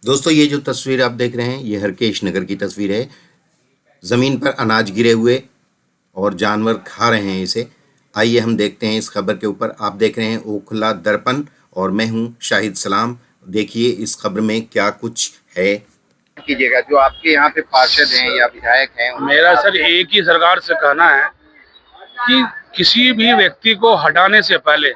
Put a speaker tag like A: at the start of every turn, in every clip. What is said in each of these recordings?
A: दोस्तों ये जो तस्वीर आप देख रहे हैं ये हरकेश नगर की तस्वीर है। ज़मीन पर अनाज गिरे हुए और जानवर खा रहे हैं इसे। आइए हम देखते हैं इस खबर के ऊपर। आप देख रहे हैं ओखला दर्पण और मैं हूं शाहिद सलाम। देखिए इस खबर में क्या कुछ है। कीजिएगा जो आपके यहाँ पे पार्षद हैं या विधायक हैं।
B: मेरा सर एक ही सरकार से कहना है कि किसी भी व्यक्ति को हटाने से पहले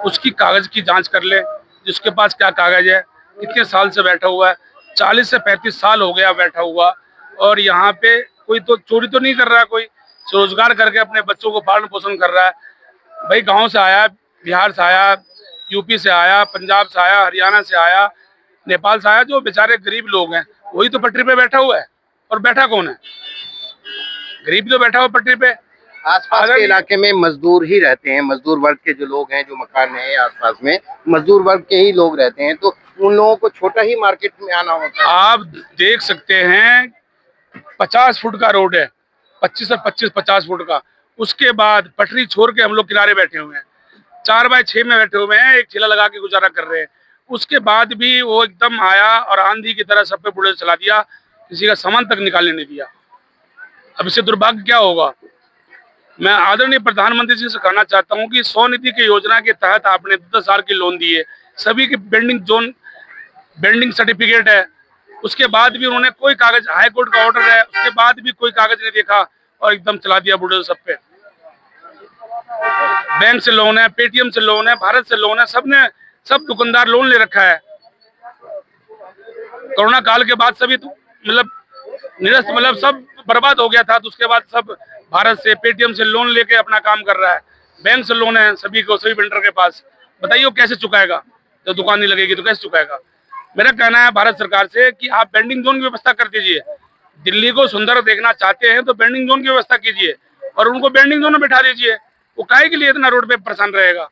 B: उसकी कागज की जांच कर ले, जिसके पास क्या कागज है, कितने साल से बैठा हुआ है। 40 से 35 साल हो गया बैठा हुआ, और यहाँ पे कोई तो चोरी तो नहीं कर रहा है, कोई रोजगार करके अपने बच्चों को पालन पोषण कर रहा है। भाई गांव से आया, बिहार से आया, यूपी से आया, पंजाब से आया, हरियाणा से आया, नेपाल से आया, जो बेचारे गरीब लोग हैं वही तो पटरी पे बैठा हुआ है। और बैठा कौन है? गरीब तो बैठा हुआ पटरी पे।
A: आसपास के इलाके में मजदूर ही रहते हैं, मजदूर वर्ग के जो लोग हैं, जो मकान है आसपास में मजदूर वर्ग के ही लोग रहते हैं, तो उन लोगों को छोटा ही मार्केट में आना होता है।
B: आप देख सकते हैं 50 फुट का रोड है, 25 से 50 फुट का। उसके बाद पटरी छोड़ के हम लोग किनारे बैठे हुए हैं, 4x6 में बैठे हुए हैं, एक ठेला लगा के गुजारा कर रहे हैं। उसके बाद भी वो एकदम आया और आंधी की तरह सब पे बुलेट चला दिया, किसी का सामान तक निकालने नहीं दिया। अब इससे दुर्भाग्य क्या होगा? मैं आदरणीय प्रधानमंत्री जी से कहना चाहता हूं कि स्वनिधि की योजना के तहत आपने 10 साल की लोन दी है, सभी की बेंडिंग जोन बेंडिंग सर्टिफिकेट है। उसके बाद भी उन्होंने कोई कागज, हाई कोर्ट का ऑर्डर है, उसके बाद भी कोई कागज नहीं देखा और एकदम चला दिया बुलडोजर सब पे। बैंक से लोन है, पेटीएम से लोन है, भारत से लोन है, सब दुकानदार लोन ले रखा है। कोरोना काल के बाद सभी मतलब निरस्त, मतलब सब बर्बाद हो गया था, तो उसके बाद सब भारत से, पेटीएम से लोन लेके अपना काम कर रहा है। बैंक से लोन है सभी को, सभी वेंडर के पास। बताइए वो कैसे चुकाएगा? जब दुकान नहीं लगेगी तो कैसे चुकाएगा? मेरा कहना है भारत सरकार से कि आप बेंडिंग जोन की व्यवस्था कर दीजिए। दिल्ली को सुंदर देखना चाहते हैं तो बेंडिंग जोन की व्यवस्था कीजिए और उनको बेंडिंग जोन में बैठा दीजिए। वो काहे के लिए इतना रोड पे परेशान रहेगा?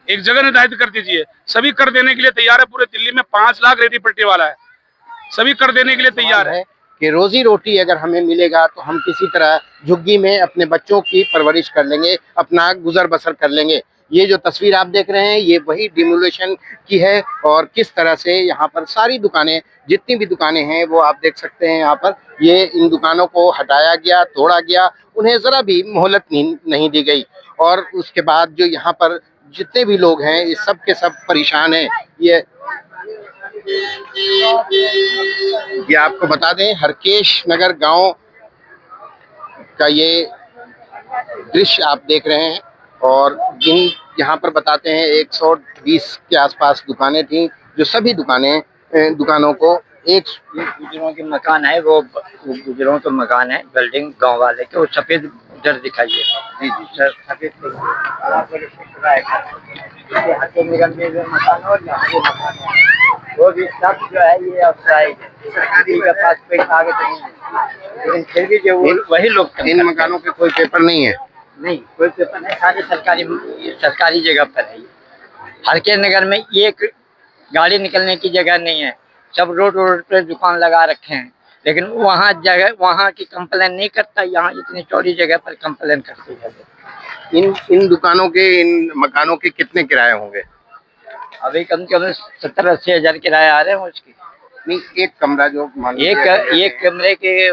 B: एक जगह निर्धारित कर दीजिए। सभी कर देने के लिए तैयार है, पूरे दिल्ली में 5 लाख रेती पट्टी वाला है, सभी कर देने के लिए तैयार है।
A: कि रोजी रोटी अगर हमें मिलेगा तो हम किसी तरह झुग्गी में अपने बच्चों की परवरिश कर लेंगे, अपना गुजर बसर कर लेंगे। ये जो तस्वीर आप देख रहे हैं ये वही डिमोलिशन की है और किस तरह से यहाँ पर सारी दुकानें, जितनी भी दुकानें हैं वो आप देख सकते हैं। यहाँ पर ये इन दुकानों को हटाया गया, तोड़ा गया, उन्हें जरा भी मोहलत नहीं दी गई। और उसके बाद जो यहाँ पर जितने भी लोग हैं ये सब के सब परेशान हैं। ये आपको बता दें हरकेश नगर गांव का ये दृश्य आप देख रहे हैं। और जिन यहाँ पर बताते हैं 120 के आसपास दुकानें थी, जो सभी दुकानों को एक
C: गुजरों के मकान है, वो गुजरों के मकान है, बिल्डिंग गांव वाले के, वो सफेद उधर दिखाइए।
A: जी जी
C: सर सफेद निगम में जो मकान और यहाँ के मकान है, वो भी सब जो है ये अफसाई सरकारी के पास कोई कागज नहीं है, लेकिन फिर भी जो वही लोग,
A: इन मकानों के कोई पेपर नहीं है।
C: नहीं, कोई पेपर नहीं, सारी सरकारी जगह पर है। हरके नगर में एक गाड़ी निकलने की जगह नहीं है, सब रोड पे दुकान लगा रखे हैं, लेकिन वहाँ की कंप्लेन नहीं करता, यहाँ इतनी चौड़ी जगह पर कंप्लेन करती है।
A: इन दुकानों के, इन मकानों के कितने किराए होंगे?
C: अभी कम से कम 70-80 हजार किराए आ रहे हैं उसकी।
A: नहीं, एक कमरा जो
C: एक कमरे के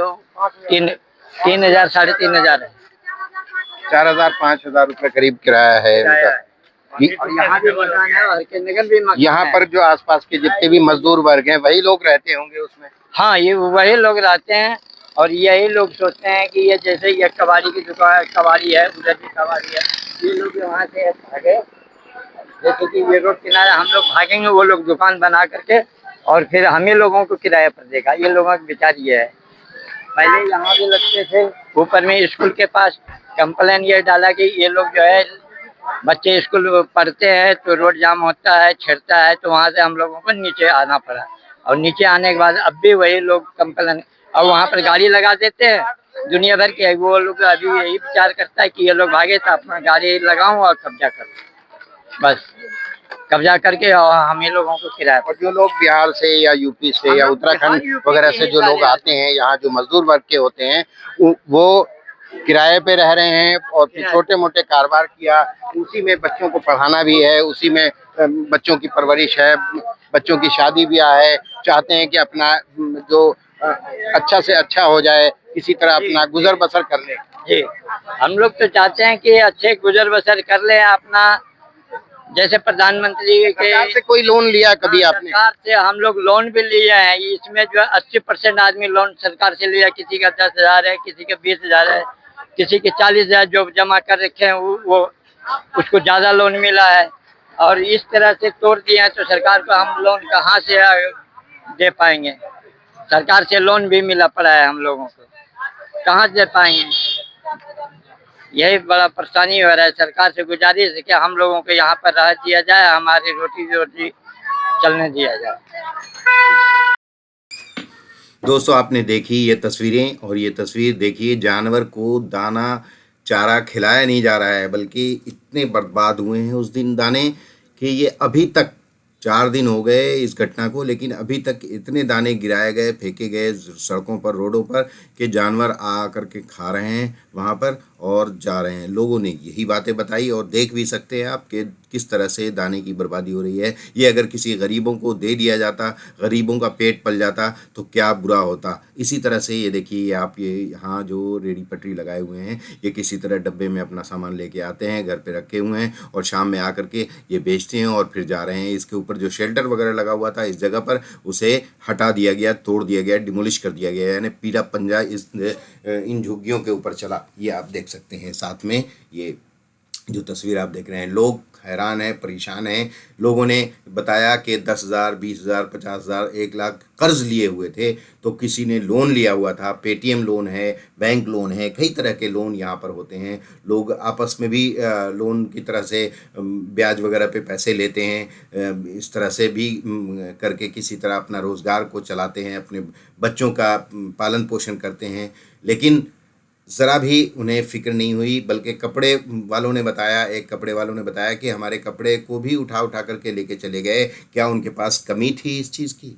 C: 3,000 3,500 है।
A: 4,000-5,000 रुपए करीब किराया है उनका।
C: और यहाँ भी मकान है, हरके नगर भी मकान
A: यहाँ पर जो आसपास के जितने भी मजदूर वर्ग हैं वही लोग रहते होंगे उसमें।
C: हाँ, ये वही लोग रहते हैं और यही लोग सोचते हैं कि ये जैसे ये कबाड़ी की दुकान, कबाड़ी है, उधर भी कबाड़ी है, ये लोग वहाँ से भागे, जैसे कि ये रोड किनारे हम लोग भागेंगे, वो लोग दुकान बना करके और फिर हमें लोगों को किराए पर देगा। ये लोगों की विचार ये है। पहले यहाँ भी लगते थे, ऊपर में स्कूल के पास कंप्लेन ये डाला कि ये लोग जो है, बच्चे स्कूल पढ़ते हैं तो रोड जाम होता है, छिड़ता है, तो वहाँ से हम लोगों को नीचे आना पड़ा। और नीचे आने के बाद अब भी वही लोग कंप्लेन, और वहाँ पर गाड़ी लगा देते हैं दुनिया भर के। वो लोग अभी यही विचार करता है कि ये लोग भागे तो अपना गाड़ी लगाऊं और कब्जा करूं, बस कब्जा करके और हम ही लोगों को किराया।
A: और जो लोग बिहार से या यूपी से या उत्तराखंड वगैरह से जो लोग आते हैं, यहाँ जो मजदूर वर्ग के होते हैं, वो किराए पे रह रहे हैं और फिर छोटे मोटे कारोबार किया, उसी में बच्चों को पढ़ाना भी है, उसी में बच्चों की परवरिश है, बच्चों की शादी ब्याह है, चाहते हैं कि अपना जो अच्छा से अच्छा हो जाए, किसी तरह अपना गुजर बसर कर लें।
C: जी, हम लोग तो चाहते हैं कि अच्छे गुजर बसर कर लें अपना, जैसे प्रधानमंत्री के
A: सरकार से कोई लोन लिया कभी
C: हाँ,
A: आपने?
C: सरकार से हम लोग लोन भी लिए हैं। इसमें जो 80% आदमी लोन सरकार से लिया, किसी का 10,000 है, किसी का 20,000 है, किसी के 40,000 जो जमा कर रखे हैं वो उसको ज्यादा लोन मिला है। और इस तरह से तोड़ दिए हैं तो सरकार को हम लोन कहाँ से दे पाएंगे? सरकार से लोन भी मिला पड़ा है हम लोगों को, कहाँ दे पाएंगे? यही बड़ा परेशानी हो रहा है। सरकार से गुजारिश है कि हम लोगों को यहाँ पर रह दिया जाए, हमारी रोटी रोटी चलने दिया जाए।
D: दोस्तों आपने देखी ये तस्वीरें, और ये तस्वीर देखिए, जानवर को दाना चारा खिलाया नहीं जा रहा है, बल्कि इतने बर्बाद हुए हैं उस दिन दाने कि ये अभी तक 4 दिन हो गए इस घटना को, लेकिन अभी तक इतने दाने गिराए गए, फेंके गए सड़कों पर, रोडों पर, कि जानवर आ करके खा रहे हैं वहाँ पर और जा रहे हैं। लोगों ने यही बातें बताई, और देख भी सकते हैं आप कि किस तरह से दाने की बर्बादी हो रही है। ये अगर किसी गरीबों को दे दिया जाता, गरीबों का पेट पल जाता, तो क्या बुरा होता। इसी तरह से ये देखिए आप, ये यहाँ जो रेडी पटरी लगाए हुए हैं, ये किसी तरह डब्बे में अपना सामान लेके आते हैं, घर पे रखे हुए हैं, और शाम में आकर के ये बेचते हैं और फिर जा रहे हैं। इसके ऊपर जो शेल्टर वगैरह लगा हुआ था इस जगह पर, उसे हटा दिया गया, तोड़ दिया गया, डिमोलिश कर दिया गया, यानी पीला पंजा इन झुग्गियों के ऊपर चला। ये आप देख सकते हैं। साथ में ये जो तस्वीर आप देख रहे हैं, लोग हैरान हैं, परेशान हैं। लोगों ने बताया कि 10,000, 20,000, 50,000, 1,00,000 कर्ज लिए हुए थे, तो किसी ने लोन लिया हुआ था। पेटीएम लोन है, बैंक लोन है, कई तरह के लोन यहाँ पर होते हैं। लोग आपस में भी लोन की तरह से ब्याज वगैरह पे पैसे लेते हैं। इस तरह से भी करके किसी तरह अपना रोज़गार को चलाते हैं, अपने बच्चों का पालन पोषण करते हैं। लेकिन ज़रा भी उन्हें फ़िक्र नहीं हुई, बल्कि कपड़े वालों ने बताया, एक कपड़े वालों ने बताया कि हमारे कपड़े को भी उठा उठा करके लेके चले गए। क्या उनके पास कमी थी इस चीज़ की?